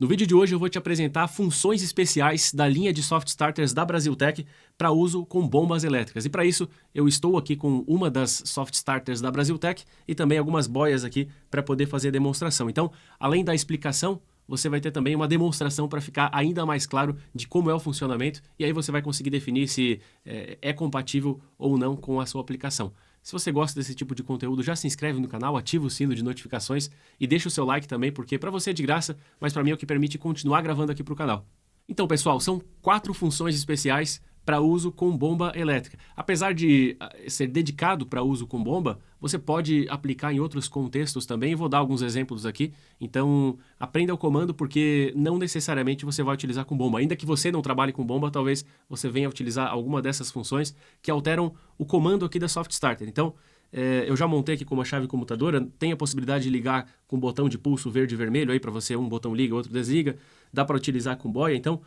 No vídeo de hoje eu vou te apresentar funções especiais da linha de soft starters da Brasiltec para uso com bombas elétricas. E para isso eu estou aqui com uma das soft starters da Brasiltec e também algumas boias aqui para poder fazer a demonstração. Então, além da explicação, você vai ter também uma demonstração para ficar ainda mais claro de como é o funcionamento e aí você vai conseguir definir se é compatível ou não com a sua aplicação. Se você gosta desse tipo de conteúdo, já se inscreve no canal, ativa o sino de notificações e deixa o seu like também, porque para você é de graça, mas para mim é o que permite continuar gravando aqui para o canal. Então, pessoal, são 4 funções especiais para uso com bomba elétrica. Apesar de ser dedicado para uso com bomba, você pode aplicar em outros contextos também. Vou dar alguns exemplos aqui. Então, aprenda o comando porque não necessariamente você vai utilizar com bomba. Ainda que você não trabalhe com bomba, talvez você venha utilizar alguma dessas funções que alteram o comando aqui da Soft Starter. Então, eu já montei aqui com uma chave comutadora, tem a possibilidade de ligar com o botão de pulso verde e vermelho, aí para você um botão liga, outro desliga, dá para utilizar com boia. Então,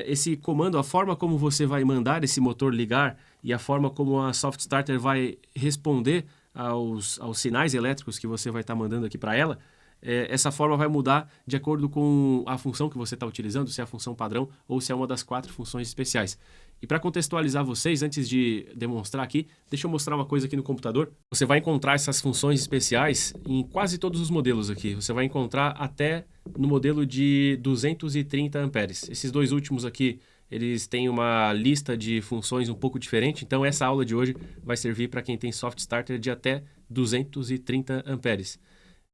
esse comando, a forma como você vai mandar esse motor ligar e a forma como a Soft Starter vai responder aos sinais elétricos que você vai estar mandando aqui para ela, essa forma vai mudar de acordo com a função que você está utilizando, se é a função padrão ou se é uma das 4 funções especiais. E para contextualizar vocês, antes de demonstrar aqui, deixa eu mostrar uma coisa aqui no computador. Você vai encontrar essas funções especiais em quase todos os modelos aqui. Você vai encontrar até no modelo de 230 amperes. Esses dois últimos aqui, eles têm uma lista de funções um pouco diferente. Então essa aula de hoje vai servir para quem tem soft starter de até 230 amperes.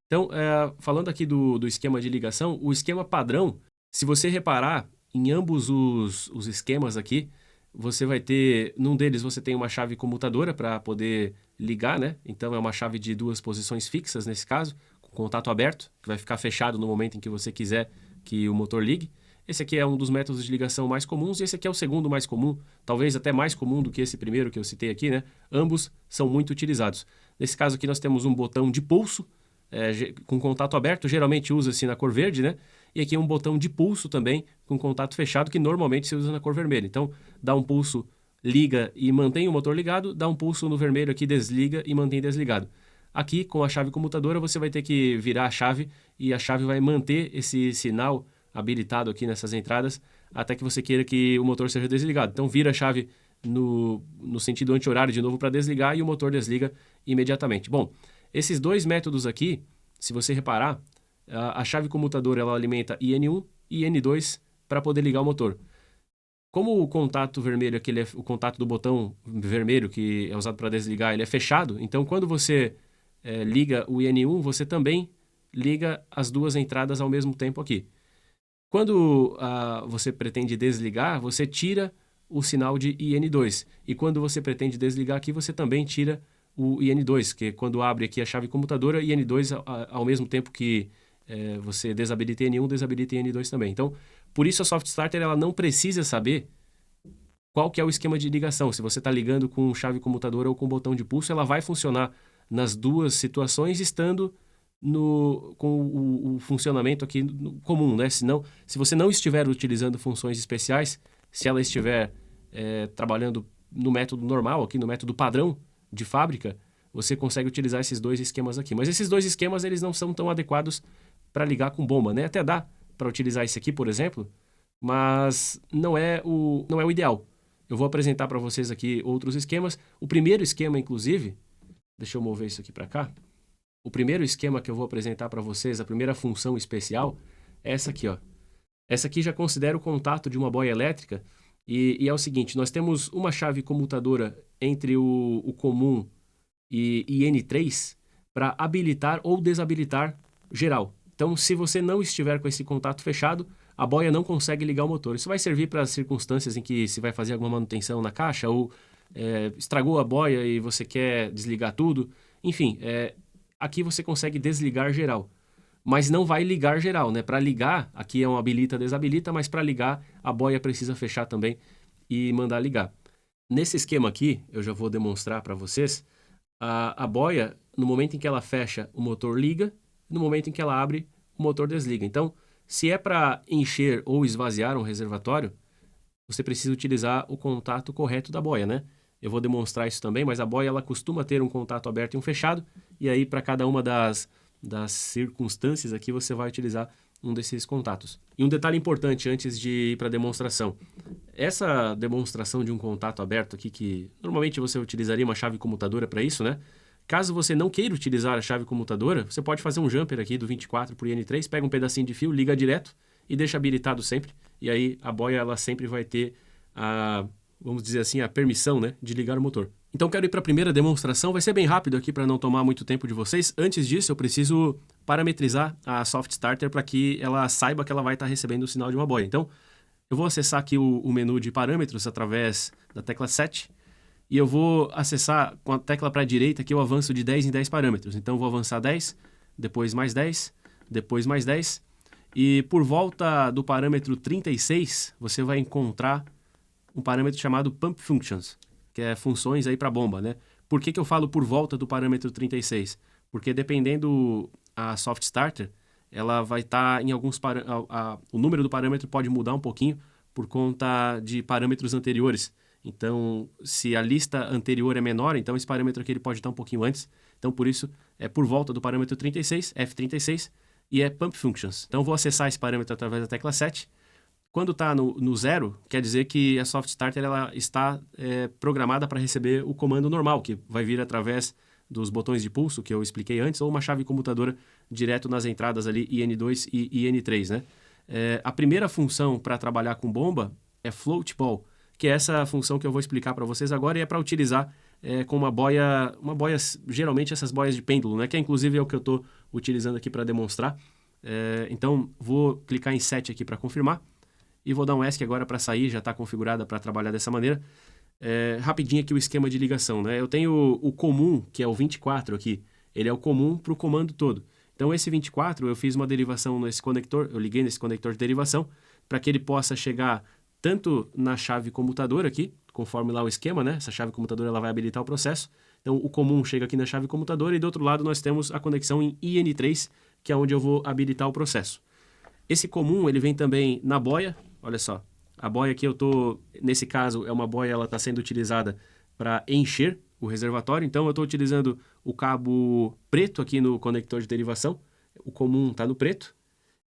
Então, falando aqui do esquema de ligação, o esquema padrão, se você reparar em ambos os esquemas aqui, você vai ter, num deles você tem uma chave comutadora para poder ligar, né? Então é uma chave de 2 posições fixas nesse caso, com contato aberto, que vai ficar fechado no momento em que você quiser que o motor ligue. Esse aqui é um dos métodos de ligação mais comuns e esse aqui é o segundo mais comum, talvez até mais comum do que esse primeiro que eu citei aqui, né? Ambos são muito utilizados. Nesse caso aqui nós temos um botão de pulso, com contato aberto, geralmente usa-se na cor verde, né? E aqui um botão de pulso também com contato fechado, que normalmente se usa na cor vermelha. Então, dá um pulso, liga e mantém o motor ligado, dá um pulso no vermelho aqui, desliga e mantém desligado. Aqui, com a chave comutadora, você vai ter que virar a chave e a chave vai manter esse sinal habilitado aqui nessas entradas até que você queira que o motor seja desligado. Então, vira a chave no sentido anti-horário de novo para desligar e o motor desliga imediatamente. Bom, esses dois métodos aqui, se você reparar, a chave comutadora ela alimenta IN1 e IN2 para poder ligar o motor. Como o contato vermelho, aquele é o contato do botão vermelho que é usado para desligar, ele é fechado, então quando você liga o IN1, você também liga as duas entradas ao mesmo tempo aqui. Quando você pretende desligar, você tira o sinal de IN2. E quando você pretende desligar aqui, você também tira o IN2, que quando abre aqui a chave comutadora, IN2 ao mesmo tempo que você desabilita IN1, desabilita IN2 também. Então, por isso a Soft Starter ela não precisa saber qual que é o esquema de ligação. Se você está ligando com chave comutadora ou com botão de pulso, ela vai funcionar nas duas situações, estando com o funcionamento aqui comum, né? Senão, se você não estiver utilizando funções especiais, se ela estiver trabalhando no método normal, aqui no método padrão de fábrica, você consegue utilizar esses dois esquemas aqui. Mas esses dois esquemas, eles não são tão adequados para ligar com bomba, né? Até dá para utilizar esse aqui, por exemplo, mas não é o ideal. Eu vou apresentar para vocês aqui outros esquemas. O primeiro esquema, inclusive, deixa eu mover isso aqui para cá. O primeiro esquema que eu vou apresentar para vocês, a primeira função especial, é essa aqui, ó. Essa aqui já considera o contato de uma boia elétrica e é o seguinte, nós temos uma chave comutadora entre o comum e N3 para habilitar ou desabilitar geral. Então, se você não estiver com esse contato fechado, a boia não consegue ligar o motor. Isso vai servir para circunstâncias em que se vai fazer alguma manutenção na caixa ou estragou a boia e você quer desligar tudo. Enfim, aqui você consegue desligar geral, mas não vai ligar geral, né? Para ligar, aqui é um habilita, desabilita, mas para ligar, a boia precisa fechar também e mandar ligar. Nesse esquema aqui, eu já vou demonstrar para vocês, a boia, no momento em que ela fecha, o motor liga, no momento em que ela abre, o motor desliga. Então, se é para encher ou esvaziar um reservatório, você precisa utilizar o contato correto da boia, né? Eu vou demonstrar isso também, mas a boia ela costuma ter um contato aberto e um fechado, e aí para cada uma das circunstâncias aqui você vai utilizar um desses contatos. E um detalhe importante antes de ir para a demonstração. Essa demonstração de um contato aberto aqui, que normalmente você utilizaria uma chave comutadora para isso, né? Caso você não queira utilizar a chave comutadora, você pode fazer um jumper aqui do 24 por IN3, pega um pedacinho de fio, liga direto e deixa habilitado sempre. E aí a boia ela sempre vai ter a, vamos dizer assim, a permissão, né, de ligar o motor. Então quero ir para a primeira demonstração, vai ser bem rápido aqui para não tomar muito tempo de vocês. Antes disso, eu preciso parametrizar a Soft Starter para que ela saiba que ela vai estar recebendo o sinal de uma boia. Então eu vou acessar aqui o menu de parâmetros através da tecla Set. E eu vou acessar com a tecla para a direita que eu avanço de 10 em 10 parâmetros. Então, eu vou avançar 10, depois mais 10, depois mais 10. E por volta do parâmetro 36, você vai encontrar um parâmetro chamado Pump Functions, que é funções aí para bomba, né? Por que eu falo por volta do parâmetro 36? Porque dependendo a Soft Starter, ela vai estar em alguns... o número do parâmetro pode mudar um pouquinho por conta de parâmetros anteriores. Então, se a lista anterior é menor, então esse parâmetro aqui ele pode estar um pouquinho antes. Então, por isso, é por volta do parâmetro 36, F36, e é Pump Functions. Então, eu vou acessar esse parâmetro através da tecla Set. Quando está no zero, quer dizer que a Soft Starter ela está programada para receber o comando normal, que vai vir através dos botões de pulso, que eu expliquei antes, ou uma chave comutadora direto nas entradas ali, IN2 e IN3, né? A primeira função para trabalhar com bomba é Float Ball, que é essa função que eu vou explicar para vocês agora e é para utilizar com uma boia, geralmente essas boias de pêndulo, né? Que inclusive é o que eu estou utilizando aqui para demonstrar. Então, vou clicar em Set aqui para confirmar e vou dar um ESC agora para sair, já está configurada para trabalhar dessa maneira. Rapidinho aqui o esquema de ligação, né? Eu tenho o comum, que é o 24 aqui, ele é o comum para o comando todo. Então, esse 24, eu fiz uma derivação nesse conector, eu liguei nesse conector de derivação, para que ele possa chegar tanto na chave comutadora aqui, conforme lá o esquema, né? Essa chave comutadora ela vai habilitar o processo. Então, o comum chega aqui na chave comutadora e do outro lado nós temos a conexão em IN3, que é onde eu vou habilitar o processo. Esse comum, ele vem também na boia, olha só. A boia que eu tô, nesse caso, é uma boia, ela está sendo utilizada para encher o reservatório. Então, eu estou utilizando o cabo preto aqui no conector de derivação. O comum está no preto.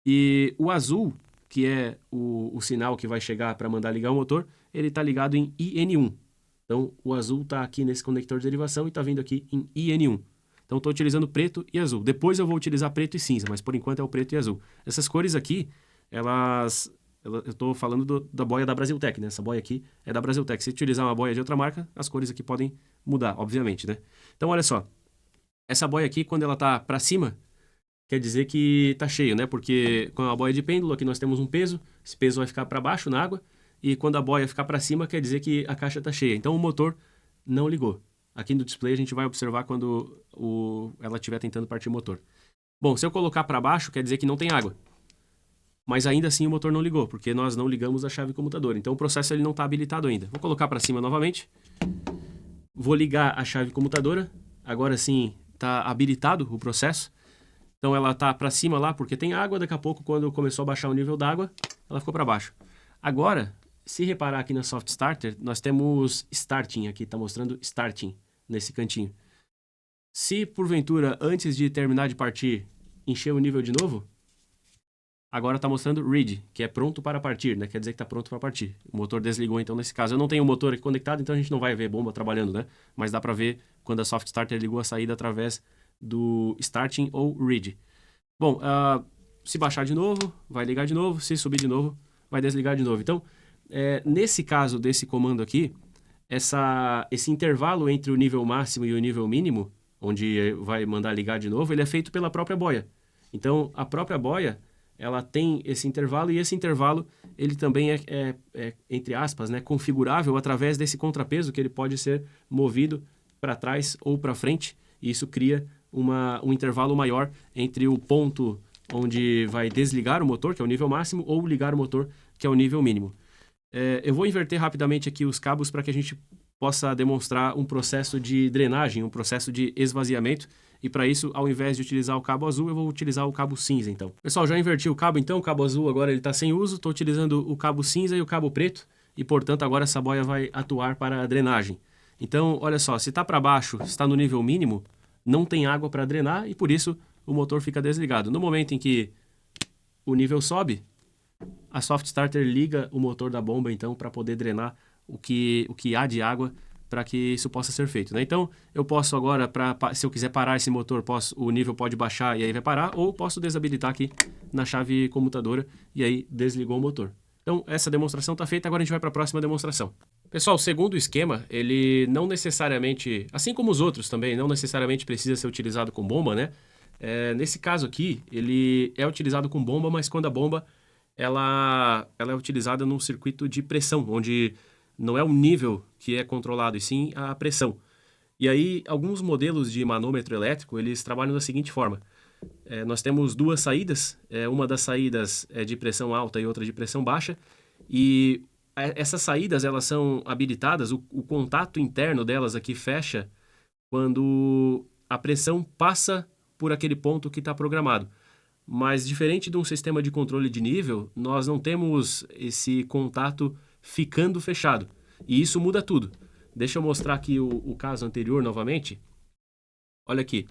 E o azul, que é o sinal que vai chegar para mandar ligar o motor, ele está ligado em IN1. Então, o azul está aqui nesse conector de derivação e está vindo aqui em IN1. Então, estou utilizando preto e azul. Depois eu vou utilizar preto e cinza, mas por enquanto é o preto e azul. Essas cores aqui, eu estou falando da boia da Brasiltec, né? Essa boia aqui é da Brasiltec. Se utilizar uma boia de outra marca, as cores aqui podem mudar, obviamente, né? Então, olha só. Essa boia aqui, quando ela está para cima, quer dizer que está cheio, né? Porque com a boia de pêndulo, aqui nós temos um peso. Esse peso vai ficar para baixo na água. E quando a boia ficar para cima, quer dizer que a caixa está cheia. Então, o motor não ligou. Aqui no display, a gente vai observar quando ela estiver tentando partir o motor. Bom, se eu colocar para baixo, quer dizer que não tem água. Mas ainda assim o motor não ligou, porque nós não ligamos a chave comutadora. Então o processo ele não está habilitado ainda. Vou colocar para cima novamente. Vou ligar a chave comutadora. Agora sim está habilitado o processo. Então ela está para cima lá porque tem água. Daqui a pouco, quando começou a baixar o nível d'água, ela ficou para baixo. Agora, se reparar aqui na Soft Starter, nós temos Starting aqui. Está mostrando Starting nesse cantinho. Se porventura, antes de terminar de partir, encher o nível de novo, agora está mostrando Ready, que é pronto para partir, né? Quer dizer que está pronto para partir. O motor desligou, então, nesse caso. Eu não tenho o motor aqui conectado, então a gente não vai ver bomba trabalhando, né? Mas dá para ver quando a Soft Starter ligou a saída através do Starting ou Ready. Bom, se baixar de novo, vai ligar de novo. Se subir de novo, vai desligar de novo. Então, nesse caso desse comando aqui, esse intervalo entre o nível máximo e o nível mínimo, onde vai mandar ligar de novo, ele é feito pela própria boia. Então, a própria boia, ela tem esse intervalo e esse intervalo, ele também entre aspas, né, configurável através desse contrapeso que ele pode ser movido para trás ou para frente. E isso cria um intervalo maior entre o ponto onde vai desligar o motor, que é o nível máximo, ou ligar o motor, que é o nível mínimo. Eu vou inverter rapidamente aqui os cabos para que a gente possa demonstrar um processo de drenagem, um processo de esvaziamento. E para isso, ao invés de utilizar o cabo azul, eu vou utilizar o cabo cinza, então. Pessoal, já inverti o cabo, então. O cabo azul agora ele está sem uso. Estou utilizando o cabo cinza e o cabo preto. E, portanto, agora essa boia vai atuar para a drenagem. Então, olha só, se está para baixo, está no nível mínimo, não tem água para drenar e, por isso, o motor fica desligado. No momento em que o nível sobe, a Soft Starter liga o motor da bomba, então, para poder drenar o que há de água para que isso possa ser feito, né? Então, eu posso agora, se eu quiser parar esse motor, o nível pode baixar e aí vai parar, ou posso desabilitar aqui na chave comutadora e aí desligou o motor. Então, essa demonstração está feita, agora a gente vai para a próxima demonstração. Pessoal, o segundo esquema, ele não necessariamente, assim como os outros também, não necessariamente precisa ser utilizado com bomba, né? Nesse caso aqui, ele é utilizado com bomba, mas quando a bomba ela é utilizada num circuito de pressão, onde não é o nível que é controlado, e sim a pressão. E aí, alguns modelos de manômetro elétrico, eles trabalham da seguinte forma. Nós temos duas saídas, uma das saídas é de pressão alta e outra de pressão baixa, e essas saídas, elas são habilitadas, o contato interno delas aqui fecha quando a pressão passa por aquele ponto que está programado. Mas diferente de um sistema de controle de nível, nós não temos esse contato ficando fechado. E isso muda tudo. Deixa eu mostrar aqui o caso anterior novamente. Olha aqui.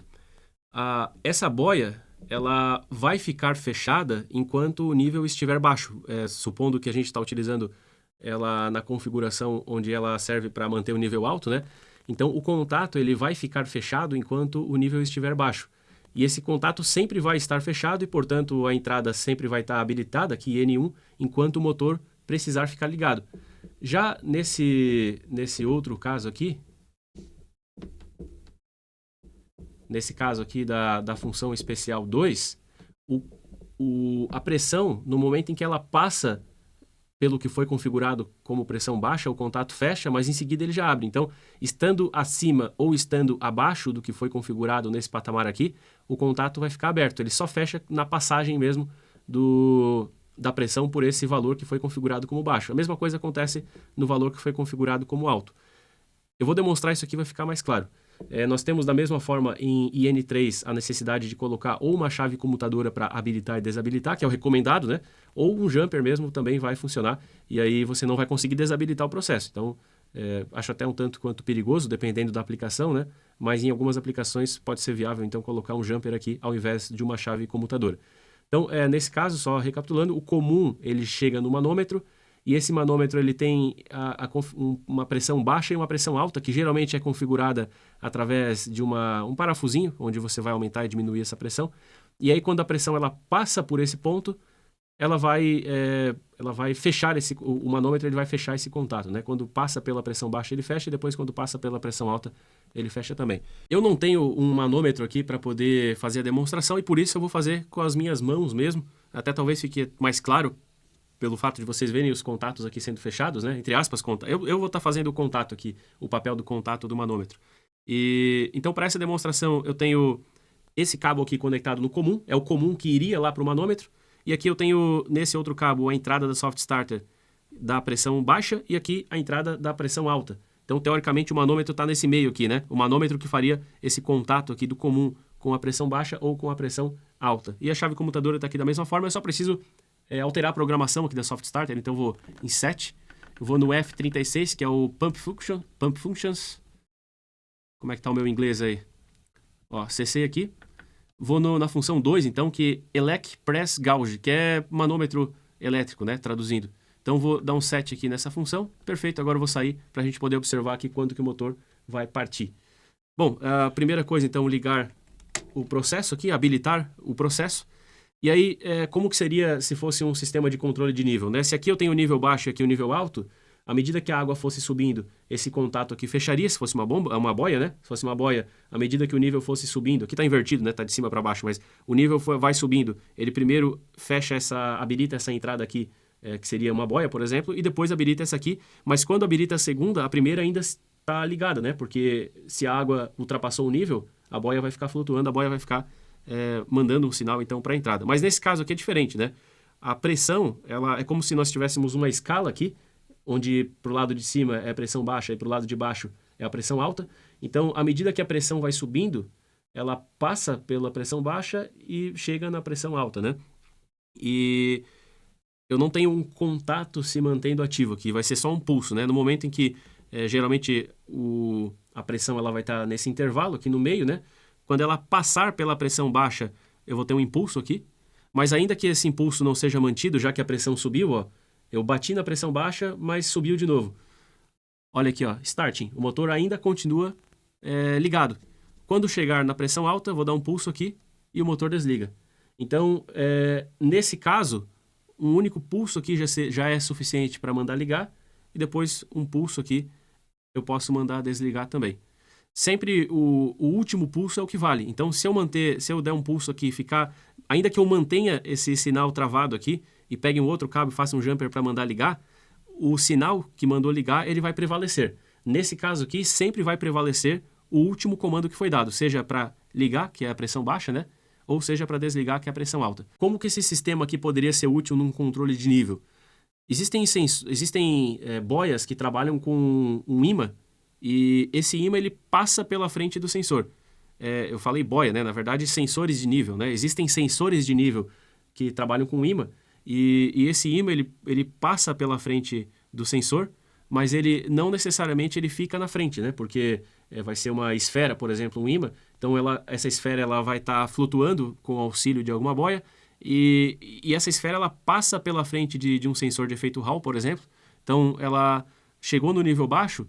Essa boia, ela vai ficar fechada enquanto o nível estiver baixo. Supondo que a gente está utilizando ela na configuração onde ela serve para manter o nível alto, né? Então, o contato ele vai ficar fechado enquanto o nível estiver baixo. E esse contato sempre vai estar fechado e, portanto, a entrada sempre vai estar habilitada, aqui N1, enquanto o motor precisar ficar ligado. Já nesse outro caso aqui, nesse caso aqui da função especial 2, a pressão, no momento em que ela passa pelo que foi configurado como pressão baixa, o contato fecha, mas em seguida ele já abre. Então, estando acima ou estando abaixo do que foi configurado nesse patamar aqui, o contato vai ficar aberto. Ele só fecha na passagem mesmo da pressão por esse valor que foi configurado como baixo. A mesma coisa acontece no valor que foi configurado como alto. Eu vou demonstrar isso aqui, vai ficar mais claro. Nós temos da mesma forma em IN3 a necessidade de colocar ou uma chave comutadora para habilitar e desabilitar, que é o recomendado, né? Ou um jumper mesmo também vai funcionar, e aí você não vai conseguir desabilitar o processo. Então, acho até um tanto quanto perigoso, dependendo da aplicação, né? Mas em algumas aplicações pode ser viável, então, colocar um jumper aqui ao invés de uma chave comutadora. Então, nesse caso, só recapitulando, o comum ele chega no manômetro, e esse manômetro ele tem uma pressão baixa e uma pressão alta, que geralmente é configurada através de um parafusinho, onde você vai aumentar e diminuir essa pressão. E aí, quando a pressão ela passa por esse ponto, ela vai fechar o manômetro ele vai fechar esse contato, né? Quando passa pela pressão baixa, ele fecha, e depois, quando passa pela pressão alta, ele fecha também. Eu não tenho um manômetro aqui para poder fazer a demonstração, e por isso eu vou fazer com as minhas mãos mesmo. Até talvez fique mais claro pelo fato de vocês verem os contatos aqui sendo fechados, né? Entre aspas, eu vou estar fazendo o contato aqui, o papel do contato do manômetro. Então, para essa demonstração, eu tenho esse cabo aqui conectado no comum, é o comum que iria lá para o manômetro, e aqui eu tenho, nesse outro cabo, a entrada da Soft Starter da pressão baixa e aqui a entrada da pressão alta. Então, teoricamente, o manômetro está nesse meio aqui, né? O manômetro que faria esse contato aqui do comum com a pressão baixa ou com a pressão alta. E a chave comutadora está aqui da mesma forma, eu só preciso alterar a programação aqui da Soft Starter. Então eu vou em Set, eu vou no F36, que é o Pump Functions. Como é que tá o meu inglês aí? Ó, CC aqui. Vou na função 2, então, que é Elec Press Gauge, que é manômetro elétrico, né? Traduzindo. Então vou dar um set aqui nessa função. Perfeito, agora eu vou sair para a gente poder observar aqui quando que o motor vai partir. Bom, a primeira coisa, então, ligar o processo aqui, habilitar o processo. E aí, como que seria se fosse um sistema de controle de nível, né? Se aqui eu tenho o nível baixo e aqui o nível alto, à medida que a água fosse subindo, esse contato aqui fecharia, se fosse uma boia, né? Se fosse uma boia, à medida que o nível fosse subindo, aqui está invertido, né? Está de cima para baixo, mas o nível vai subindo. Ele primeiro habilita essa entrada aqui, que seria uma boia, por exemplo, e depois habilita essa aqui. Mas quando habilita a segunda, a primeira ainda está ligada, né? Porque se a água ultrapassou o nível, a boia vai ficar flutuando, a boia vai ficar mandando um sinal, então, para a entrada. Mas nesse caso aqui é diferente, né? A pressão, ela é como se nós tivéssemos uma escala aqui, onde para o lado de cima é a pressão baixa e para o lado de baixo é a pressão alta. Então, à medida que a pressão vai subindo, ela passa pela pressão baixa e chega na pressão alta, né? E eu não tenho um contato se mantendo ativo aqui, vai ser só um pulso, né? No momento em que, geralmente, a pressão ela vai estar nesse intervalo aqui no meio, né? Quando ela passar pela pressão baixa, eu vou ter um impulso aqui. Mas ainda que esse impulso não seja mantido, já que a pressão subiu, ó, eu bati na pressão baixa, mas subiu de novo. Olha aqui, ó, starting. O motor ainda continua ligado. Quando chegar na pressão alta, vou dar um pulso aqui e o motor desliga. Então, nesse caso, um único pulso aqui já é suficiente para mandar ligar e depois um pulso aqui eu posso mandar desligar também. Sempre o último pulso é o que vale. Então, se eu der um pulso aqui e ficar, ainda que eu mantenha esse sinal travado aqui e pegue um outro cabo e faça um jumper para mandar ligar, o sinal que mandou ligar, ele vai prevalecer. Nesse caso aqui, sempre vai prevalecer o último comando que foi dado, seja para ligar, que é a pressão baixa, né? Ou seja para desligar, que é a pressão alta. Como que esse sistema aqui poderia ser útil num controle de nível? Existem boias que trabalham com um ímã e esse ímã ele passa pela frente do sensor. Eu falei boia, né? Na verdade, sensores de nível, né? Existem sensores de nível que trabalham com ímã e esse ímã ele passa pela frente do sensor, mas ele não necessariamente ele fica na frente, né? Porque vai ser uma esfera, por exemplo, um ímã. Então essa esfera ela vai estar flutuando com o auxílio de alguma boia e essa esfera ela passa pela frente de um sensor de efeito Hall, por exemplo. Então ela chegou no nível baixo,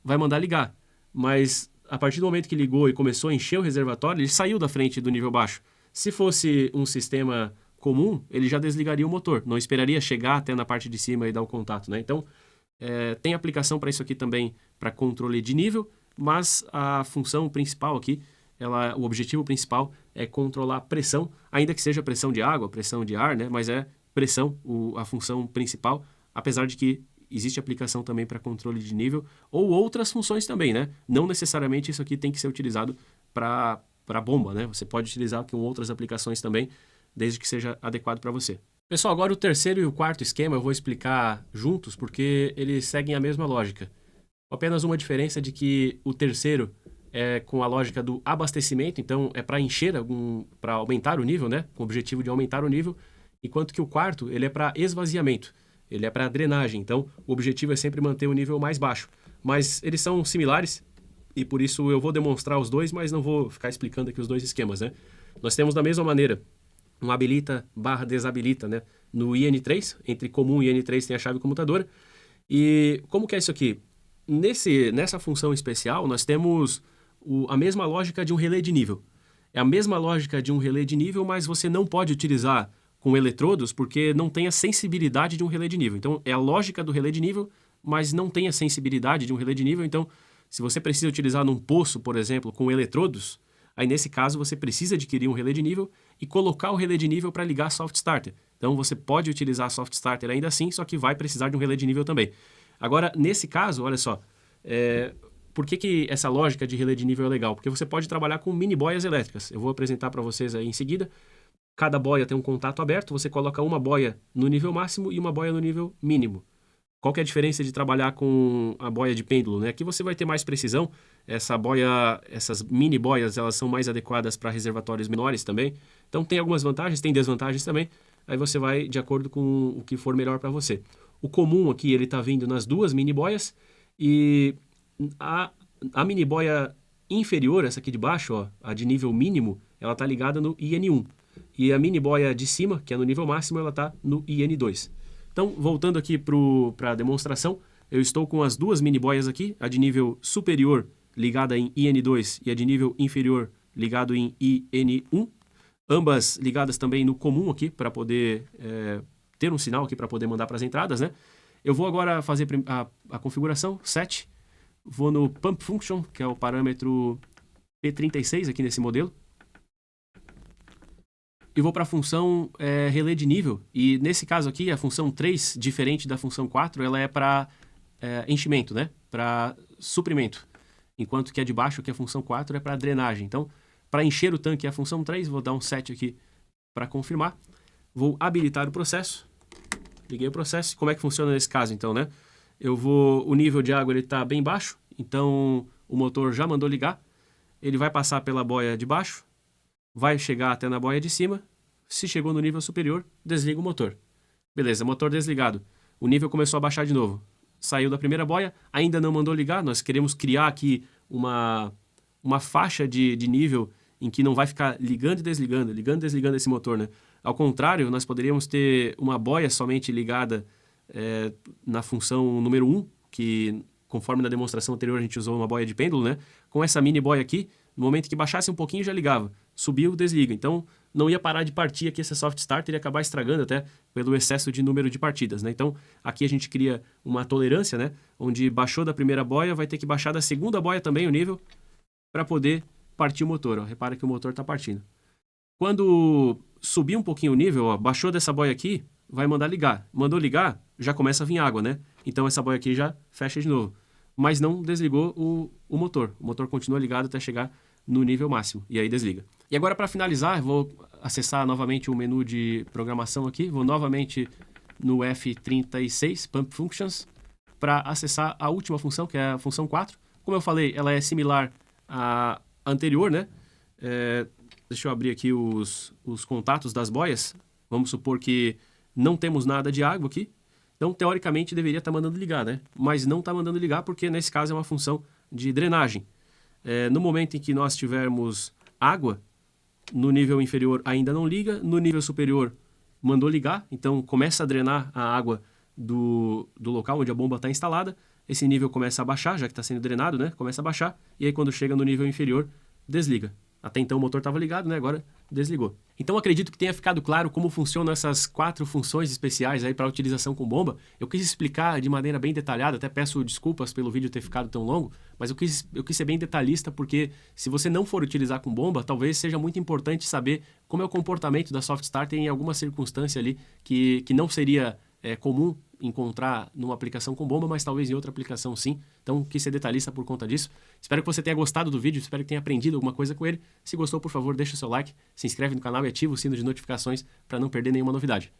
vai mandar ligar. Mas a partir do momento que ligou e começou a encher o reservatório, ele saiu da frente do nível baixo. Se fosse um sistema comum, ele já desligaria o motor. Não esperaria chegar até na parte de cima e dar o contato, né? Então, tem aplicação para isso aqui também, para controle de nível, mas a função principal aqui, o objetivo principal é controlar a pressão, ainda que seja pressão de água, pressão de ar, né? Mas é pressão a função principal, apesar de que existe aplicação também para controle de nível ou outras funções também, né? Não necessariamente isso aqui tem que ser utilizado para bomba, né? Você pode utilizar com outras aplicações também, desde que seja adequado para você. Pessoal, agora o terceiro e o quarto esquema eu vou explicar juntos porque eles seguem a mesma lógica. Apenas uma diferença de que o terceiro é com a lógica do abastecimento, então é para encher para aumentar o nível, né? Com o objetivo de aumentar o nível, enquanto que o quarto ele é para esvaziamento. Ele é para drenagem, então o objetivo é sempre manter o nível mais baixo. Mas eles são similares e por isso eu vou demonstrar os dois, mas não vou ficar explicando aqui os dois esquemas, né? Nós temos da mesma maneira um habilita/desabilita, né? No IN3, entre comum e IN3 tem a chave comutadora. E como que é isso aqui? Nessa função especial, nós temos a mesma lógica de um relé de nível. É a mesma lógica de um relé de nível, mas você não pode utilizar com eletrodos porque não tem a sensibilidade de um relé de nível. Então, é a lógica do relé de nível, mas não tem a sensibilidade de um relé de nível. Então, se você precisa utilizar num poço, por exemplo, com eletrodos, aí nesse caso você precisa adquirir um relé de nível e colocar o relé de nível para ligar a soft starter. Então, você pode utilizar a soft starter ainda assim, só que vai precisar de um relé de nível também. Agora, nesse caso, olha só, por que essa lógica de relé de nível é legal? Porque você pode trabalhar com mini boias elétricas. Eu vou apresentar para vocês aí em seguida. Cada boia tem um contato aberto, você coloca uma boia no nível máximo e uma boia no nível mínimo. Qual que é a diferença de trabalhar com a boia de pêndulo, né? Aqui você vai ter mais precisão. Essas mini boias, elas são mais adequadas para reservatórios menores também. Então tem algumas vantagens, tem desvantagens também. Aí você vai de acordo com o que for melhor para você. O comum aqui, ele está vindo nas duas mini boias e a mini boia inferior, essa aqui de baixo, ó, a de nível mínimo, ela está ligada no IN1. E a mini boia de cima, que é no nível máximo, ela está no IN2. Então, voltando aqui para a demonstração, eu estou com as duas mini boias aqui, a de nível superior ligada em IN2 e a de nível inferior ligado em IN1. Ambas ligadas também no comum aqui, para poder ter um sinal aqui para poder mandar para as entradas, né? Eu vou agora fazer a configuração, set. Vou no Pump Function, que é o parâmetro P36 aqui nesse modelo. E vou para a função relé de nível. E nesse caso aqui, a função 3, diferente da função 4, ela é para enchimento, né? Para suprimento. Enquanto que a de baixo, que é a função 4, é para drenagem. Então, para encher o tanque é a função 3, vou dar um set aqui para confirmar. Vou habilitar o processo. Liguei o processo. Como é que funciona nesse caso, então, né? O nível de água está bem baixo, então o motor já mandou ligar. Ele vai passar pela boia de baixo, vai chegar até na boia de cima. Se chegou no nível superior, desliga o motor. Beleza, motor desligado. O nível começou a baixar de novo. Saiu da primeira boia, ainda não mandou ligar. Nós queremos criar aqui uma faixa de nível em que não vai ficar ligando e desligando esse motor, né? Ao contrário, nós poderíamos ter uma boia somente ligada na função número 1, que conforme na demonstração anterior a gente usou uma boia de pêndulo, né? Com essa mini boia aqui, no momento que baixasse um pouquinho já ligava, subiu, desliga. Então não ia parar de partir aqui esse soft starter e acabar estragando até pelo excesso de número de partidas, né? Então aqui a gente cria uma tolerância, né? Onde baixou da primeira boia, vai ter que baixar da segunda boia também o nível para poder partir o motor. Ó. Repara que o motor está partindo. Quando subir um pouquinho o nível, ó, baixou dessa boia aqui, vai mandar ligar. Mandou ligar, já começa a vir água, né? Então essa boia aqui já fecha de novo. Mas não desligou o motor. O motor continua ligado até chegar no nível máximo. E aí desliga. E agora para finalizar, vou acessar novamente o menu de programação aqui. Vou novamente no F36, Pump Functions, para acessar a última função, que é a função 4. Como eu falei, ela é similar à anterior, né? Deixa eu abrir aqui os contatos das boias. Vamos supor que não temos nada de água aqui. Então, teoricamente, deveria estar mandando ligar, né? Mas não está mandando ligar porque, nesse caso, é uma função de drenagem. No momento em que nós tivermos água, no nível inferior ainda não liga, no nível superior mandou ligar, então começa a drenar a água do local onde a bomba está instalada. Esse nível começa a baixar, já que está sendo drenado, né? Começa a baixar, e aí quando chega no nível inferior, desliga. Até então o motor estava ligado, né? Agora desligou. Então acredito que tenha ficado claro como funcionam essas 4 funções especiais aí para a utilização com bomba. Eu quis explicar de maneira bem detalhada, até peço desculpas pelo vídeo ter ficado tão longo, mas eu quis ser bem detalhista porque se você não for utilizar com bomba, talvez seja muito importante saber como é o comportamento da soft starter em alguma circunstância ali que não seria comum encontrar numa aplicação com bomba, mas talvez em outra aplicação sim. Então, quis ser detalhista por conta disso. Espero que você tenha gostado do vídeo, espero que tenha aprendido alguma coisa com ele. Se gostou, por favor, deixa o seu like, se inscreve no canal e ativa o sino de notificações para não perder nenhuma novidade.